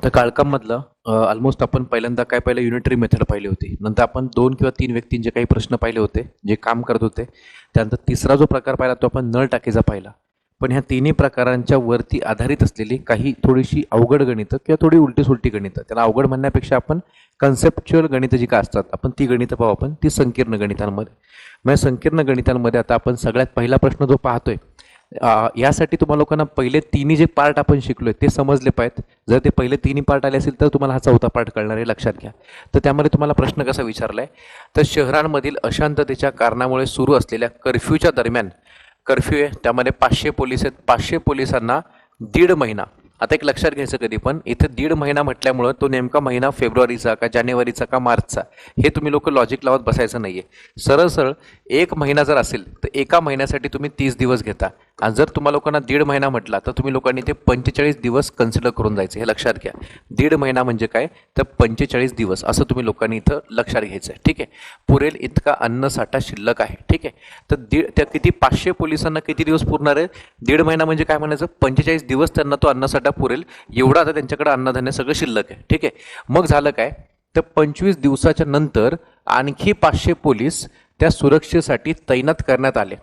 तर काळकामधलं ऑलमोस्ट आपण पहिल्यांदा काय पाहिलं, युनिटरी मेथड पाहिली होती. नंतर आपण 2 किंवा 3 व्यक्तींचे काही प्रश्न पाहिले होते जे काम करत होते. त्यानंतर तिसरा जो प्रकार पाहिला तो आपण नळ टाकीचा पाहिला. पण ह्या तिन्ही प्रकारांच्या वरती आधारित असलेली काही थोडीशी अवघड गणितं किंवा थोडी उलटी-सुलटी गणितं, त्याला अवघड म्हणण्यापेक्षा आपण कन्सेप्च्युअल गणितं जी काय असतात आपण ती गणितं पाहू आपण ती संकीर्ण गणितांमध्ये. मग संकीर्ण गणितांमध्ये आता आपण सगळ्यात पहिला प्रश्न जो पाहतोय, यासाठी तुम्हाला लोकांना पहिले तिन्ही जे पार्ट आपण शिकलोय ते समजले पाहिजेत. जर ते पहिले तिन्ही पार्ट आले असेल तर तुम्हाला हा चौथा पार्ट कळणार आहे, लक्षात घ्या. तर त्यामध्ये तुम्हाला प्रश्न कसा विचारलाय, तर शहरांमधील अशांततेच्या कारणामुळे सुरू असलेल्या कर्फ्यूच्या दरम्यान, कर्फ्यू आहे त्यामध्ये 500 पोलीस आहेत, 500 पोलिसांना 1.5 महिना. आता एक लक्षात घ्यायचं, कधी पण इथे 1.5 महिना म्हटल्यामुळं तो नेमका महिना फेब्रुवारीचा का जानेवारीचा का मार्चचा हे तुम्ही लोक लॉजिक लावत बसायचं नाहीये. सरळ सरळ 1 महिना जर असेल तर एका महिन्यासाठी तुम्ही 30 दिवस घेता, आणि जर तुम्हा लोकांना 1.5 महिना म्हटला तर तुम्ही लोकांनी ते 45 दिवस कन्सिडर करून जायचं. हे लक्षात घ्या. 1.5 महिना म्हणजे काय, तर 45 दिवस असं तुम्ही लोकांनी इथं लक्षात घ्यायचं आहे. ठीक आहे. पुरेल इतका अन्नसाठा शिल्लक आहे. ठीक आहे. तर त्या किती 500 पोलिसांना किती दिवस पुरणार आहे, 1.5 महिना म्हणजे काय म्हणायचं, 45 दिवस त्यांना तो अन्नसाठा पुरेल एवढा आता त्यांच्याकडे अन्नधान्य सगळं शिल्लक आहे. ठीक आहे. मग झालं काय, तर 25 दिवसाच्या नंतर आणखी 500 पोलीस त्या सुरक्षेसाठी तैनात करण्यात आले.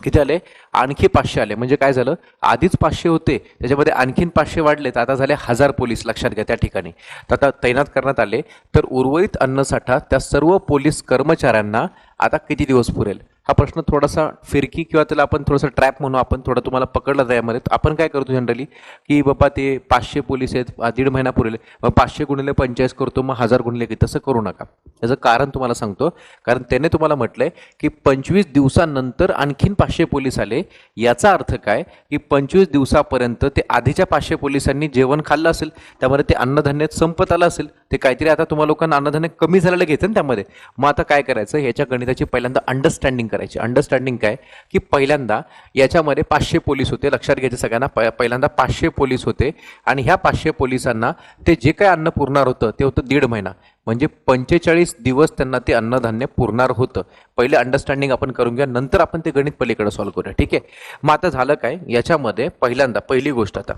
किती आले, आणखी 500 आले. म्हणजे काय झालं, आधीच 500 होते त्याच्यामध्ये आणखीन 500 वाढले तर आता झाले 1000 पोलीस. लक्षात घ्या त्या ठिकाणी. तर आता तैनात करण्यात आले. तर उर्वरित अन्नसाठा त्या सर्व पोलीस कर्मचाऱ्यांना आता किती दिवस पुरेल, हा प्रश्न थोडासा फिरकी किंवा त्याला आपण थोडासा ट्रॅप म्हणू, आपण थोडा तुम्हाला पकडला त्यामध्ये. आपण काय करतो जनरली की बाबा ते 500 पोलीस आहेत, 1.5 महिना पुरेल, मग 500 गुणिले 45 करतो, मग 1000 गुणिले किती, तसं करू नका. त्याचं कारण तुम्हाला सांगतो. कारण त्याने तुम्हाला म्हटलंय की 25 दिवसानंतर आणखीन 500 पोलीस आले. याचा अर्थ काय की 25 दिवसापर्यंत ते आधीच्या 500 पोलिसांनी जेवण खाल्लं असेल, त्यामध्ये ते अन्नधान्य संपत आलं असेल, ते काहीतरी आता तुम्हाला लोकांना अन्नधान्य कमी झालेलं घेतं ना त्यामध्ये. मग आता काय करायचं, ह्याच्या गणिताची पहिल्यांदा अंडरस्टँडिंग करायची. अंडरस्टँडिंग काय की पहिल्यांदा याच्यामध्ये 500 पोलीस होते. लक्षात घ्यायचे सगळ्यांना, पहिल्यांदा 500 पोलीस होते आणि ह्या 500 पोलिसांना ते जे काय अन्न पुरणार होतं ते होतं 1.5 महिना. म्हणजे 45 दिवस त्यांना ते अन्नधान्य पुरणार होतं. पहिले अंडरस्टँडिंग आपण करून घ्या, नंतर आपण ते गणित पलीकडे सॉल्व्ह करूया. ठीक आहे. मग आता झालं काय, याच्यामध्ये पहिल्यांदा पहिली गोष्ट, आता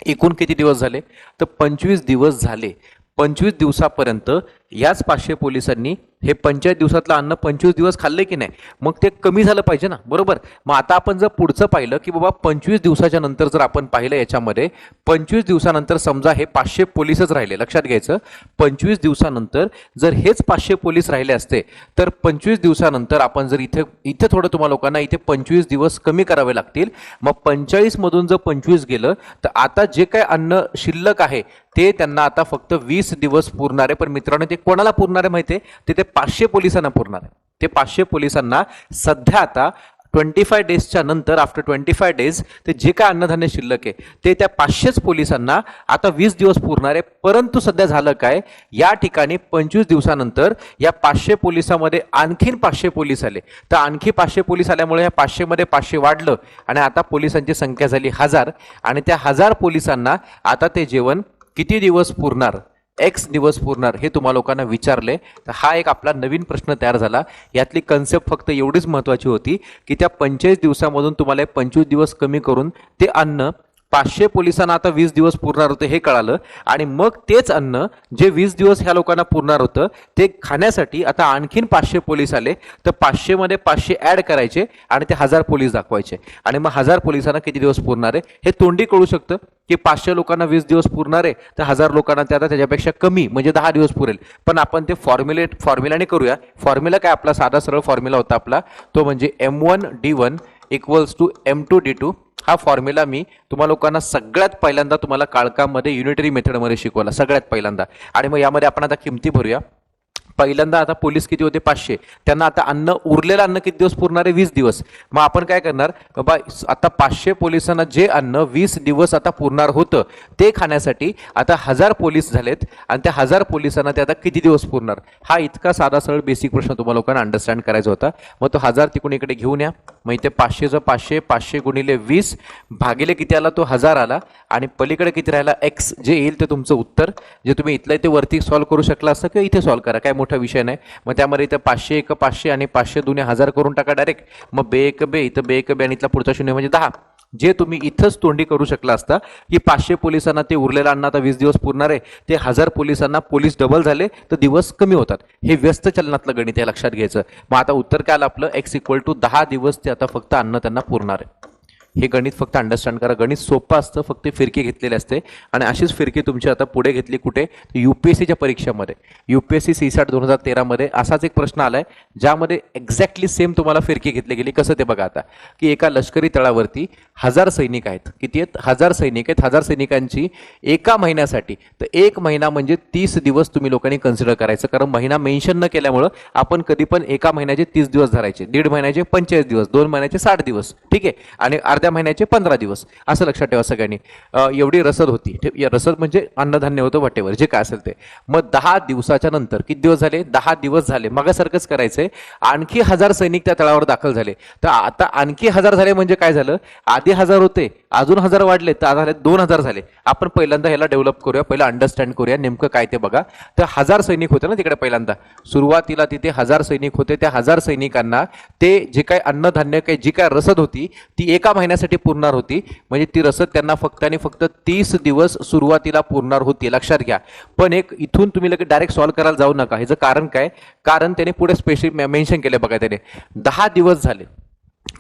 एकूण किती दिवस झाले, तर 25 दिवस झाले. 25 दिवसापर्यंत याच 500 पोलिसांनी हे 45 दिवसातलं अन्न 25 दिवस खाल्ले की नाही, मग ते कमी झालं पाहिजे ना, बरोबर. मग आता आपण जर पुढचं पाहिलं की बाबा 25 दिवसाच्या नंतर जर आपण पाहिलं, याच्यामध्ये 25 दिवसानंतर समजा हे 500 पोलीसच राहिले. लक्षात घ्यायचं, 25 दिवसानंतर जर हेच 500 पोलीस राहिले असते तर 25 दिवसानंतर आपण जर इथे थोडं तुम्हाला लोकांना इथे 25 दिवस कमी करावे लागतील. मग 45 मधून जर 25 गेलं तर आता जे काय अन्न शिल्लक आहे ते त्यांना आता फक्त 20 दिवस पुरणार आहे. पण मित्रांनो, ते कोणाला पुरणार आहे माहिती आहे, ते 500 पोलिसांना पुरणार आहे. ते 500 पोलिसांना सध्या आता 25 डेजच्या नंतर, आफ्टर 25 डेज, ते जे काय अन्नधान्य शिल्लक आहे ते त्या 500 पोलिसांना आता 20 दिवस पुरणार आहे. परंतु सध्या झालं काय, या ठिकाणी 25 दिवसानंतर या 500 पोलिसांमध्ये आणखीन 500 पोलीस आले. तर आणखी 500 पोलीस आल्यामुळे या 500 मध्ये 500 वाढलं आणि आता पोलिसांची संख्या झाली 1000. आणि त्या 1000 पोलिसांना आता ते जेवण किती दिवस पुरणार, एक्स दिवस पुरणार, हे तुम्हाला लोकांना विचारले. तर हा एक आपला नवीन प्रश्न तयार झाला. यातली कन्सेप्ट फक्त एवढीच महत्त्वाची होती की त्या 45 दिवसामधून तुम्हाला 25 दिवस कमी करून ते अन्न 500 पोलिसांना आता 20 दिवस पुरणार होतं हे कळालं. आणि मग तेच अन्न जे 20 दिवस ह्या लोकांना पुरणार होतं ते खाण्यासाठी आता आणखीन 500 पोलीस आले. तर 500 मध्ये 500 ऍड करायचे आणि ते 1000 पोलीस दाखवायचे. आणि मग 1000 पोलिसांना किती दिवस पुरणार आहे हे तोंडी कळू शकतं की 500 लोकांना 20 दिवस पुरणार आहे, तर 1000 लोकांना ते आता त्याच्यापेक्षा कमी म्हणजे 10 दिवस पुरेल. पण आपण ते फॉर्म्युलाने करूया. फॉर्म्युला काय, आपला साधा सरळ फॉर्म्युला होता आपला, तो म्हणजे M1D1 = M2D2. हा फॉर्म्युला मी तुम्हाला लोकांना सगळ्यात पहिल्यांदा तुम्हाला काळकामध्ये युनिटरी मेथडमध्ये शिकवला सगळ्यात पहिल्यांदा. आणि मग यामध्ये आपण आता किमती भरूया. पहिल्यांदा आता पोलीस किती होते, 500, त्यांना आता उरलेलं अन्न किती दिवस पुरणार आहे, 20 दिवस. मग आपण काय करणार बाबा, आता 500 पोलिसांना जे अन्न 20 दिवस आता पुरणार होतं ते खाण्यासाठी आता 1000 पोलीस झालेत आणि त्या 1000 पोलिसांना ते आता किती दिवस पुरणार, हा इतका साधा सरळ बेसिक प्रश्न तुम्हाला लोकांना अंडरस्टँड करायचा होता. मग तो 1000 तिकडून इकडे घेऊन या. मग इथे 500चं 500, 500 गुणिले 20 भागिले किती आला, तो 1000 आला. आणि पलीकडे किती राहिला, एक्स, जे येईल ते तुमचं उत्तर, जे तुम्ही इथलं इथे वरती सॉल्व्ह करू शकला असतं किंवा इथे सॉल्व्ह करा, काय मोठा विषय नाही. मग त्यामध्ये इथं 500 एक 500 आणि 500 दुने 1000 करून टाका डायरेक्ट. मग बे एक बे, इथं बे एक बे आणि इथला पुढचा शून्य म्हणजे 10. जे तुम्ही इथंच तोंडी करू शकला असता की 500 पोलिसांना ते उरलेलं अन्न आता 20 दिवस पुरणार आहे, ते 1000 पोलिसांना पोलीस डबल झाले तर दिवस कमी होतात. हे व्यस्त चलनातलं गणित आहे, लक्षात घ्यायचं. मग आता उत्तर काय आलं आपलं, x इक्वल टू 10 दिवस ते आता फक्त अन्न त्यांना पुरणार आहे. हे गणित फक्त अंडरस्टँड करा. गणित सोपं असतं, फक्त फिरकी घेतलेली असते आणि अशीच फिरकी तुमची आता पुढे घेतली कुठे, UPSCच्या परीक्षामध्ये. UPSC CSAT 2013 मध्ये असाच एक प्रश्न आलाय ज्यामध्ये एक्झॅक्टली सेम तुम्हाला फिरकी घेतली गेली. कसं ते बघा आता, की एका लष्करी तळावरती 1000 सैनिक आहेत. किती आहेत? 1000 सैनिक आहेत. 1000 सैनिकांची एका महिन्यासाठी, तर एक महिना म्हणजे 30 दिवस तुम्ही लोकांनी कन्सिडर करायचं, कारण महिना मेन्शन न केल्यामुळं आपण कधी पण एका महिन्याचे 30 दिवस धरायचे, दीड महिन्याचे 45 दिवस, 2 महिन्याचे 60 दिवस, ठीक आहे, आणि अर्ध्या महिन्याचे 15 दिवस, असं लक्षात ठेवा सगळ्यांनी. एवढी रसद होती. रसद म्हणजे अन्नधान्य होतं, वटेवर जे काय असेल ते. मग 10 दिवसाच्या नंतर किती दिवस झाले? 10 दिवस झाले. मगासारखंच करायचंय. आणखी 1000 सैनिक त्या तळावर दाखल झाले. तर आता आणखी 1000 झाले म्हणजे काय झालं, आधी 1000 होते, अजून 1000 वाढले, तर झाले 2000 झाले. आपण पहिल्यांदा ह्याला डेव्हलप करूया, पहिला अंडरस्टँड करूया नेमकं काय ते बघा. तर 1000 सैनिक होते ना तिकडे, पहिल्यांदा सुरुवातीला तिथे 1000 सैनिक होते. त्या 1000 सैनिकांना ते जे काय अन्नधान्य, काही जी काय रसद होती ती एका महिन्यासाठी पुरणार होती. म्हणजे ती रसद त्यांना फक्त आणि फक्त 30 दिवस सुरुवातीला पुरणार होती, लक्षात घ्या. पण एक इथून तुम्ही लगेच डायरेक्ट सॉल्व्ह करायला जाऊ नका. ह्याचं कारण काय, कारण त्याने पुढे स्पेशली मेन्शन केले बघा, त्याने 10 दिवस झाले.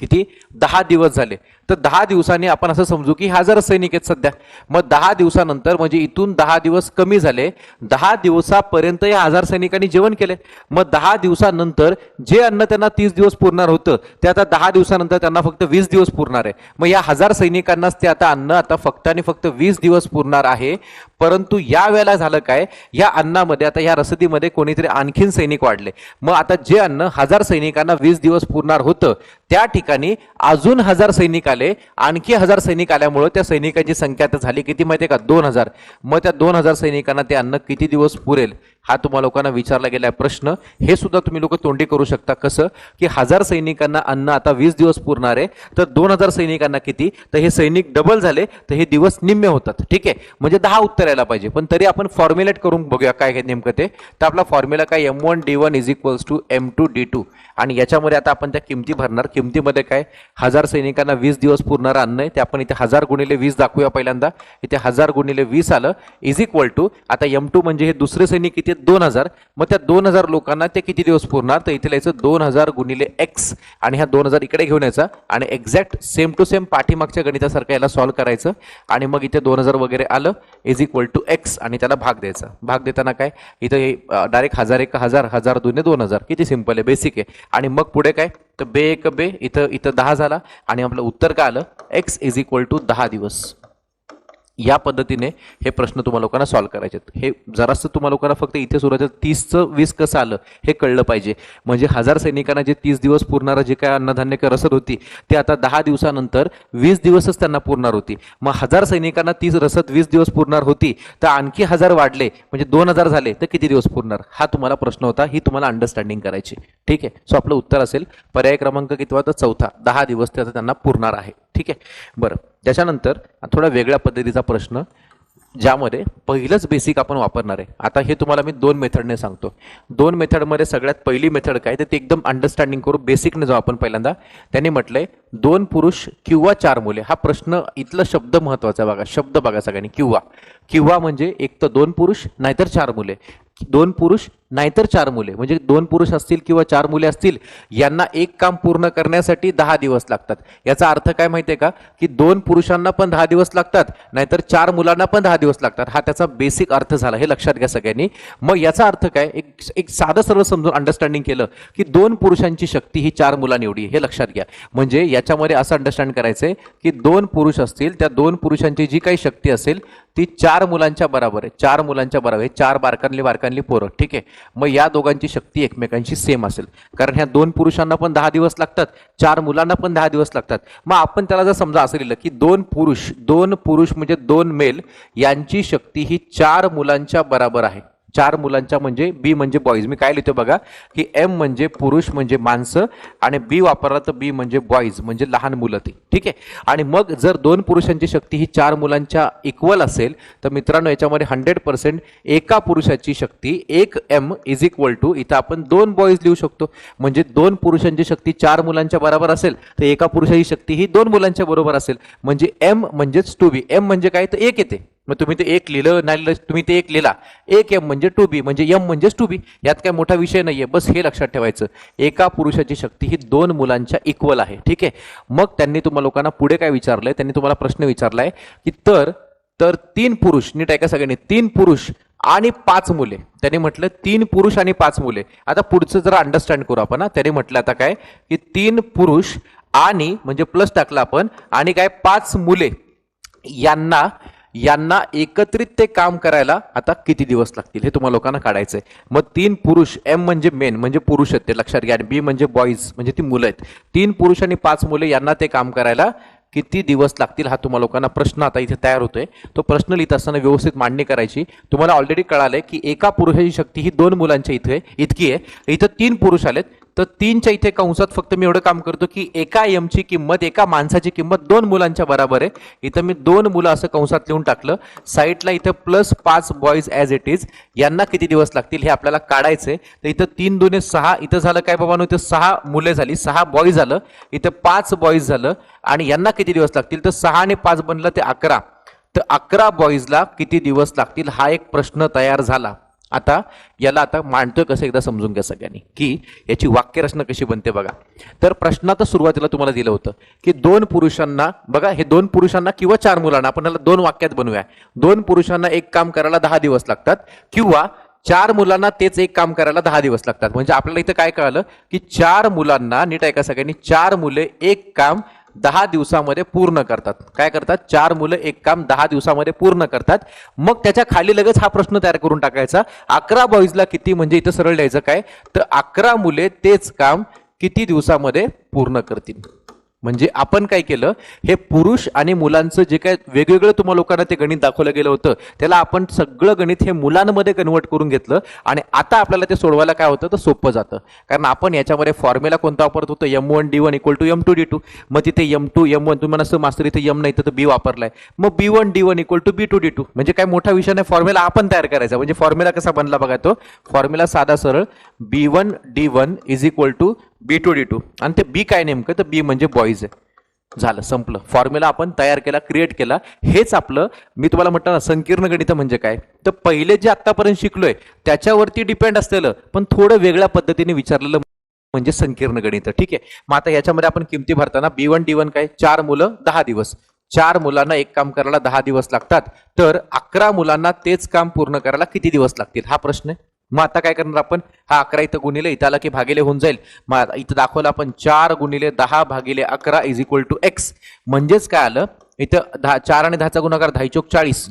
किती? 10 दिवस झाले. तर 10 दिवसांनी आपण असं समजू की 1000 सैनिक आहेत सध्या. मग 10 दिवसानंतर म्हणजे इथून 10 दिवस कमी झाले, 10 दिवसापर्यंत या 1000 सैनिकांनी जेवण केले. मग 10 दिवसानंतर जे अन्न त्यांना 30 दिवस पुरणार होतं ते आता 10 दिवसानंतर त्यांना फक्त 20 दिवस पुरणार आहे. मग या 1000 सैनिकांनाच ते आता अन्न आता फक्त आणि फक्त 20 दिवस पुरणार आहे. परंतु या वेळेला झालं काय, या अन्नामध्ये आता या रसदीमध्ये कोणीतरी आणखीन सैनिक वाढले. मग आता जे अन्न 1000 सैनिकांना 20 दिवस पुरणार होतं त्या ठिकाणी अजून 1000 सैनिक आले. आणखी 1000 सैनिक आल्यामुळे त्या सैनिकांची संख्या आता झाली किती माहितीये का, 2000. मग त्या 2000 सैनिकांना ते अन्न किती दिवस पुरेल हा तुम्हाला लोकांना विचारला गेलाय प्रश्न. हे सुद्धा तुम्ही लोक तोंडी करू शकता. कसं की 1000 सैनिकांना अन्न आता 20 दिवस पुरणार आहे, तर 2000 सैनिकांना किती, तर हे सैनिक डबल झाले तर हे दिवस निम्मे होतात. ठीक आहे, म्हणजे 10 उत्तर यायला पाहिजे. पण तरी आपण फॉर्म्युलेट करून बघूया काय आहे नेमकं ते. तर आपला फॉर्म्युला काय, M1D1 is equals to M2D2. आणि याच्यामध्ये आता आपण त्या किमती भरणार. किमतीमध्ये काय, 1000 सैनिकांना 20 दिवस पुरणार अन्न आहे, ते आपण इथे 1000 गुणिले 20 दाखवूया. पहिल्यांदा इथे 1000 गुणिले 20 आलं इज इक्वल टू, आता M2 म्हणजे हे दुसरे सैनिक किती, 2000. मग त्या 2000 लोकांना ते किती दिवस पुरणार, तर इथे लिहायचं 2000 गुणिले x आणि ह्या 2000 इकडे घेऊन यायचा आणि एक्झॅक्ट सेम टू सेम पाठीमागच्या गणितासारखं याला सॉल्व्ह करायचं. आणि मग इथे 2000 वगैरे आलं इज इक्वल टू x आणि त्याला भाग द्यायचा. भाग देताना काय, इथे डायरेक्ट 1000 एक 1000, 1000 दुने 2000, किती सिंपल आहे, बेसिक आहे. आणि मग पुढे काय, तर बे एक बे, इथं 10 झाला आणि आपलं उत्तर काय आलं, x इज इक्वल टू 10 दिवस. या पद्धतीने हे प्रश्न तुम्हाला लोकांना सॉल्व्ह करायचे. हे जरासं तुम्हाला लोकांना फक्त इथे सुरुवातीला 30चं 20 कसं आलं हे कळलं पाहिजे. म्हणजे 1000 सैनिकांना जे 30 दिवस पुरणारं जे काय अन्नधान्य रसद होती ते आता 10 दिवसानंतर 20 दिवसच त्यांना पुरणार होती. मग 1000 सैनिकांना 30 रसद 20 दिवस पुरणार होती, तर आणखी 1000 वाढले म्हणजे 2000 झाले तर किती दिवस पुरणार, हा तुम्हाला प्रश्न होता. ही तुम्हाला अंडरस्टँडिंग करायची. ठीक आहे, सो आपलं उत्तर असेल पर्याय क्रमांक कितवा, तर चौथा, 10 दिवस ते आता त्यांना पुरणार आहे. ठीक आहे, बरं. त्याच्यानंतर थोडा वेगळ्या पद्धतीचा प्रश्न, ज्यामध्ये पहिलंच बेसिक आपण वापरणार आहे. आता हे तुम्हाला मी 2 मेथडने सांगतो. 2 मेथडमध्ये सगळ्यात पहिली मेथड काय, तर ते एकदम अंडरस्टँडिंग करू, बेसिकने जाऊ आपण. पहिल्यांदा त्यांनी म्हटलंय 2 पुरुष किंवा 4 मुले. हा प्रश्न इथला शब्द महत्वाचा बघा, शब्द बघा सगळ्यांनी. किंवा म्हणजे एक तर 2 पुरुष नाहीतर 4 मुले. 2 पुरुष नाहीतर 4 मुले म्हणजे 2 पुरुष असतील किंवा 4 मुले असतील, यांना एक काम पूर्ण करण्यासाठी 10 दिवस लागतात. याचा अर्थ काय माहितीये का, की 2 पुरुषांना पण 10 दिवस लागतात, नाहीतर 4 मुलांना पण 10 दिवस लागतात. हा त्याचा बेसिक अर्थ झाला, हे लक्षात घ्या सगळ्यांनी. मग याचा अर्थ काय, एक साधं सरळ समजून अंडरस्टँडिंग केलं की 2 पुरुषांची शक्ती ही 4 मुलांनी एवढी, हे लक्षात घ्या. म्हणजे याच्यामध्ये असं अंडरस्टँड करायचंय की 2 पुरुष असतील, त्या 2 पुरुषांची जी काही शक्ती असेल ती 4 मुलांच्या बरोबर आहे. 4 मुलांच्या बरोबर आहे, 4 बारकांली पोरं. ठीक आहे, मग या दोघांची शक्ती एकमेकांची सेम असेल, कारण ह्या 2 पुरुषांना पण 10 दिवस लागतात, 4 मुलांना पण 10 दिवस लागतात. मग आपण त्याला जर समजा असं लिहिलं की 2 पुरुष म्हणजे 2 मेल यांची शक्ती ही 4 मुलांच्या बरोबर आहे. चार मुलांच्या म्हणजे बी म्हणजे बॉईज. मी काय लिहितो बघा की एम म्हणजे पुरुष म्हणजे माणसं आणि बी वापरला तर बी म्हणजे बॉईज म्हणजे लहान मुलं ती. ठीक आहे. आणि मग जर दोन पुरुषांची शक्ती ही चार मुलांच्या इक्वल असेल तर मित्रांनो याच्यामध्ये 100% एका पुरुषाची शक्ती एक एम इज इक्वल टू इथं आपण दोन बॉईज लिहू शकतो. म्हणजे दोन पुरुषांची शक्ती चार मुलांच्या बरोबर असेल तर एका पुरुषाची शक्ती ही दोन मुलांच्या बरोबर असेल. म्हणजे एम म्हणजेच टू बी. एम म्हणजे काय तर एक येते. मग तुम्ही ते एक लिहिलं नाही लिहिलं तुम्ही ते एक लिहिला. एक एम म्हणजे टू बी म्हणजे एम म्हणजेच टू बी. यात काय मोठा विषय नाहीये. बस हे लक्षात ठेवायचं एका पुरुषाची शक्ती ही दोन मुलांच्या इक्वल आहे. ठीक आहे. मग त्यांनी तुम्हाला लोकांना पुढे काय विचारलंय त्यांनी तुम्हाला प्रश्न विचारलाय की तर तीन पुरुष नीट ऐका सगळ्यांनी तीन पुरुष आणि पाच मुले. त्यांनी म्हटलं तीन पुरुष आणि पाच मुले. आता पुढचं जरा अंडरस्टँड करू आपण. त्यांनी म्हटलं आता काय की तीन पुरुष आणि म्हणजे प्लस टाकला आपण आणि काय पाच मुले यांना एकत्रित ते काम करायला आता किती दिवस लागतील हे तुम्हाला लोकांना काढायचंय. मग तीन पुरुष एम म्हणजे मेन म्हणजे पुरुष आहेत ते लक्षात घ्या आणि बी म्हणजे बॉईज म्हणजे ती मुलं आहेत. तीन पुरुष आणि पाच मुले यांना ते काम करायला किती दिवस लागतील हा तुम्हाला लोकांना प्रश्न आता इथे तयार होतोय. तो प्रश्न लिहित असताना व्यवस्थित मांडणी करायची. तुम्हाला ऑलरेडी कळालंय की एका पुरुषाची शक्ती ही दोन मुलांच्या इतकी आहे. इथं तीन पुरुष आलेत तर तीनच्या इथे कंसात फक्त मी एवढं काम करतो की एका एमची किंमत एका माणसाची किंमत दोन मुलांच्या बरोबर आहे. इथं मी दोन मुलं असं कंसात लिहून टाकलं. साईडला इथं प्लस पाच बॉईज ॲज इट इज. यांना किती दिवस लागतील हे आपल्याला काढायचंय. तर इथं तीन दोन्ही सहा. इथं झालं काय बाबा इथं सहा मुले झाली सहा बॉईज झालं. इथं पाच बॉईज झालं आणि यांना किती दिवस लागतील तर सहा आणि पाच बनलं ते 11. तर 11 बॉईजला किती दिवस लागतील हा एक प्रश्न तयार झाला. आता याला आता मांडतोय कसं एकदा समजून घ्या सगळ्यांनी की याची वाक्यरचना कशी बनते बघा. तर प्रश्नात सुरुवातीला तुम्हाला दिलं होतं की दोन पुरुषांना बघा हे दोन पुरुषांना किंवा चार मुलांना आपण याला दोन वाक्यात बनवूया. दोन पुरुषांना एक काम करायला 10 दिवस लागतात किंवा चार मुलांना तेच एक काम करायला 10 दिवस लागतात. म्हणजे आपल्याला इथं काय कळालं की चार मुलांना नीट ऐका सगळ्यांनी चार मुले एक काम 10 दिवसामध्ये पूर्ण करतात. काय करतात चार मुलं एक काम 10 दिवसामध्ये पूर्ण करतात. मग त्याच्या खाली लगेच हा प्रश्न तयार करून टाकायचा 11 बॉईजला किती म्हणजे इथं सरळ द्यायचं काय तर 11 मुले तेच काम किती दिवसामध्ये पूर्ण करतील. म्हणजे आपण काय केलं हे पुरुष आणि मुलांचं जे काय वेगवेगळं तुम्हाला लोकांना ते गणित दाखवलं गेलं होतं त्याला आपण सगळं गणित हे मुलांमध्ये कन्वर्ट करून घेतलं आणि आता आपल्याला ते सोडवायला काय होतं तर सोपं जातं. कारण आपण याच्यामध्ये फॉर्म्युला कोणता वापरत होतो M1D1 इक्वल टू M2D2. मग तिथे M2 M1 तुम्हाला असं मास्तर इथे M नाही तर B वापरलाय. मग B1D1 इक्वल टू B2D2 म्हणजे काय मोठा विषय नाही. फॉर्म्युला आपण तयार करायचा. म्हणजे फॉर्म्युला कसा बनला बघा तो फॉर्म्युला साधा सरळ B1D1 is equal to B2D2 आणि ते बी काय नेमकं तर बी म्हणजे बॉईज आहे. झालं संपलं. फॉर्म्युला आपण तयार केला क्रिएट केला. हेच आपलं मी तुम्हाला म्हटलं ना संकीर्ण गणित म्हणजे काय तर पहिले जे आतापर्यंत शिकलोय त्याच्यावरती डिपेंड असलेलं पण थोडं वेगळ्या पद्धतीने विचारलेलं म्हणजे संकीर्ण गणित. ठीक आहे. मग आता याच्यामध्ये आपण किमती भरताना B1D1 काय चार मुलं 10 दिवस. चार मुलांना एक काम करायला 10 दिवस लागतात तर 11 मुलांना तेच काम पूर्ण करायला किती दिवस लागतील हा प्रश्न आहे. मग आता काय करणार आपण हा 11 इथं गुणिले इथं आला की भागिले होऊन जाईल. मग इथं दाखवलं आपण 4 गुणिले 10 भागिले 11 इज इक्वल टू एक्स. म्हणजेच काय आलं इथं 4 आणि 10चा गुणाकार 10 चोक 40.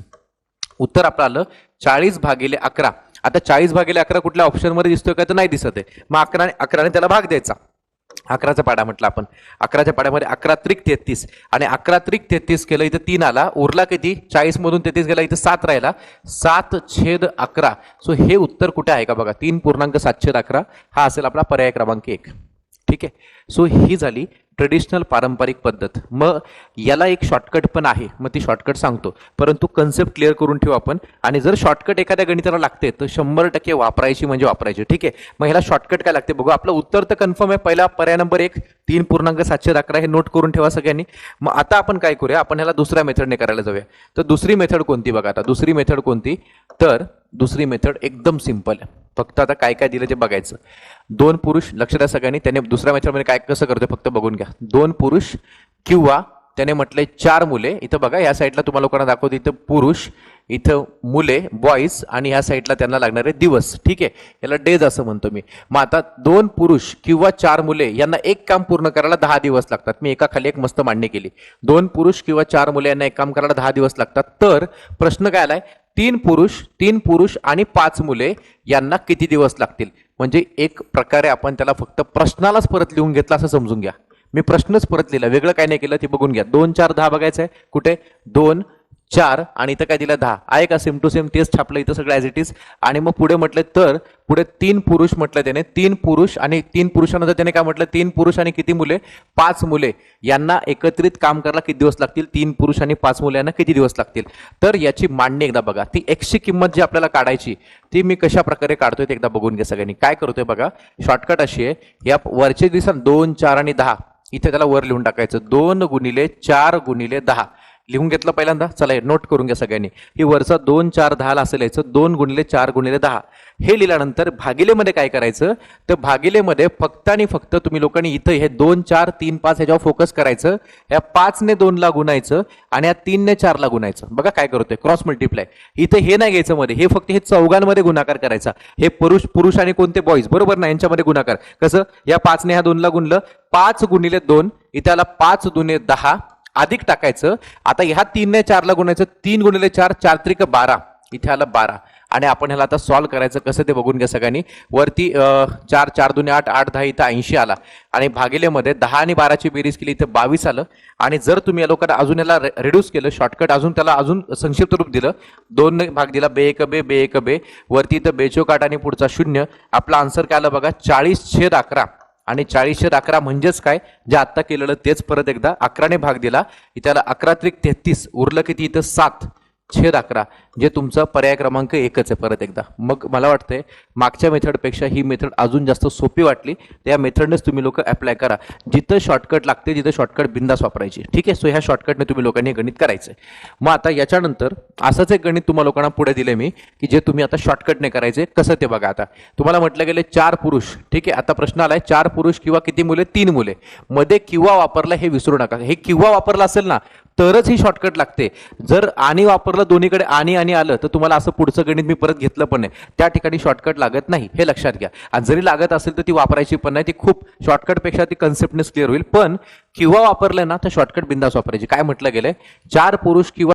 उत्तर आपलं आलं 40 भागिले 11. आता 40 भागिले 11 कुठल्या ऑप्शन मध्ये दिसतोय का तर नाही दिसत आहे. मग 11ने त्याला भाग द्यायचा. 11चा पाडा म्हटलं आपण 11च्या पाड्यामध्ये 11 त्रिक 33 आणि 11 त्रिक 33 केलं इथं 3 आला. उरला किती 40 मधून 33 गेला इथं 7 राहिला 7/11. सो हे उत्तर कुठे आहे का बघा 3.7/11 हा असेल आपला पर्याय क्रमांक 1. ठीक आहे. सो ही झाली ट्रेडिशनल पारंपरिक पद्धत. मग याला एक शॉर्टकट पण आहे मग ती शॉर्टकट सांगतो परंतु कन्सेप्ट क्लिअर करून ठेवू आपण. आणि जर शॉर्टकट एखाद्या गणिताला लागते तर 100% वापरायची म्हणजे वापरायची. ठीक आहे. मग ह्याला शॉर्टकट काय लागते बघू. आपलं उत्तर तर कन्फर्म आहे. पहिला पर्याय नंबर 1 3.711 हे नोट करून ठेवा सगळ्यांनी. मग आता आपण काय करूया आपण ह्याला दुसऱ्या मेथडने करायला जाऊया. तर दुसरी मेथड कोणती बघा. आता दुसरी मेथड कोणती तर दुसरी मेथड एकदम सिंपल आहे. फक्त आता काय काय दिलं ते बघायचं. दोन पुरुष लक्ष द्या सगळ्यांनी. त्याने दुसऱ्या मेथडमध्ये काय कसं करतोय फक्त बघून घ्या. दोन पुरुष किंवा त्याने म्हटलंय चार मुले. इथं बघा या साईडला तुम्हाला लोकांना दाखवतो इथं पुरुष इथं मुले बॉईज आणि ह्या साईडला त्यांना लागणारे दिवस. ठीक आहे. याला डेज असं म्हणतो मी. मग आता दोन पुरुष किंवा चार मुले यांना एक काम पूर्ण करायला 10 दिवस लागतात. मी एका खाली एक मस्त मांडणी केली. दोन पुरुष किंवा चार मुले यांना एक काम करायला 10 दिवस लागतात. तर प्रश्न काय आलाय तीन पुरुष आणि 5 मुले यांना किती दिवस लागतील. म्हणजे एक प्रकारे आपण त्याला फक्त प्रश्नालाच परत लिहून घेतला असं समजून घ्या. मी प्रश्नच परत लिहिला वेगळं काय नाही केलं ते बघून घ्या. 2 4 10 बघायचं आहे कुठे 2 4 आणि इथं काय दिलं 10 आहे का सेम टू सेम तेच छापलं इथं सगळं ॲज इट इज. आणि मग पुढे म्हटलं तर पुढे 3 पुरुष म्हटलं त्याने 3 पुरुष आणि 3 पुरुषांनंतर त्याने काय म्हटलं 3 पुरुष आणि किती मुले 5 मुले यांना एकत्रित काम करायला किती दिवस लागतील 3 पुरुष आणि 5 मुले यांना किती दिवस लागतील. तर याची मांडणी एकदा बघा. ती एक्सची किंमत जी आपल्याला काढायची ती मी कशा प्रकारे काढतोय ते एकदा बघून घ्या सगळ्यांनी. काय करतोय बघा शॉर्टकट अशी आहे या वरचे दिवसात 2 4 आणि 10 इथे त्याला वर लिहून टाकायचं 2 गुणिले 4 गुणिले 10 लिहून घेतलं पहिल्यांदा. चला नोट करून घ्या सगळ्यांनी. ही वरचा 2 4 10 ला असं लिहायचं 2 गुणिले 4 गुणिले 10 हे लिहिल्यानंतर भागिलेमध्ये काय करायचं तर भागिलेमध्ये फक्त आणि फक्त तुम्ही लोकांनी इथं हे 2 4 3 5 ह्याच्यावर फोकस करायचं. या 5 ने 2 ला गुणायचं आणि या 3 ने 4 ला गुणायचं. बघा काय करतोय क्रॉस मल्टिप्लाय. इथं हे नाही घ्यायचं मध्ये हे फक्त हे चौघांमध्ये गुणाकार करायचा. हे पुरुष पुरुष आणि कोणते बॉईज बरोबर ना यांच्यामध्ये गुणाकार कसं या 5 ने ह्या 2 ला गुणलं 5 गुणिले 2 इथे आला 5 दुने 10 अधिक टाकायचं. आता ह्या 3 ने 4 ला गुणायचं 3 गुणिले 4 4 त्रिक 12 इथे आलं 12 आणि आपण ह्याला आता सॉल्व्ह करायचं कसं ते बघून घ्या सगळ्यांनी. वरती 4 4 दुने 8 8 10 इथं 80 आला आणि भागिलेमध्ये 10 आणि 12ची बेरीज केली इथं 22 आलं. आणि जर तुम्ही या लोकांना अजून याला रिड्यूस केलं शॉर्टकट अजून त्याला अजून संक्षिप्त रूप दिलं 2 ने भाग दिला बे एक बे बे एक बे वरती इथं बेचोक 8 आणि पुढचा 0 आपला आन्सर काय आलं बघा 40/11 आणि 40/11 म्हणजेच काय जे आत्ता केलेलं तेच परत एकदा 11 ने भाग दिला इथे आला 11 त्रिक 33 उरलं किती इथं 7/11 जे तुमचा पर्याय क्रमांक एकच आहे परत एकदा. मग मला वाटतंय मागच्या मेथडपेक्षा ही मेथड अजून जास्त सोपी वाटली. त्या मेथडनेच तुम्ही लोक अप्लाय करा. जिथं शॉर्टकट लागते तिथं शॉर्टकट बिंदास वापरायची. ठीक आहे. सो ह्या शॉर्टकटने तुम्ही लोकांनी गणित करायचंय. मग आता याच्यानंतर असंच एक गणित तुम्हाला लोकांना पुढे दिले मी की जे तुम्ही आता शॉर्टकटने करायचे कसं ते बघा. आता तुम्हाला म्हटलं गेले 4 पुरुष. ठीक आहे. आता प्रश्न आलाय 4 पुरुष किंवा किती मुले 3 मुले मध्ये किंवा वापरला हे विसरू नका. हे किंवा वापरला असेल ना तरच ही शॉर्टकट लागते. जर आणि वापरलं दोन्हीकडे आणि आलं तर तुम्हाला असं पुढचं गणित मी परत घेतलं पण नाही त्या ठिकाणी शॉर्टकट लागत नाही हे लक्षात घ्या. आणि जरी लागत असेल तर ती वापरायची पण नाही. ती खूप शॉर्टकट पेक्षा ती कन्सेप्टनेस क्लिअर होईल. पण किंवा वापरलं ना तर शॉर्टकट बिंदास वापरायची. काय म्हटलं गेलंय 4 पुरुष किंवा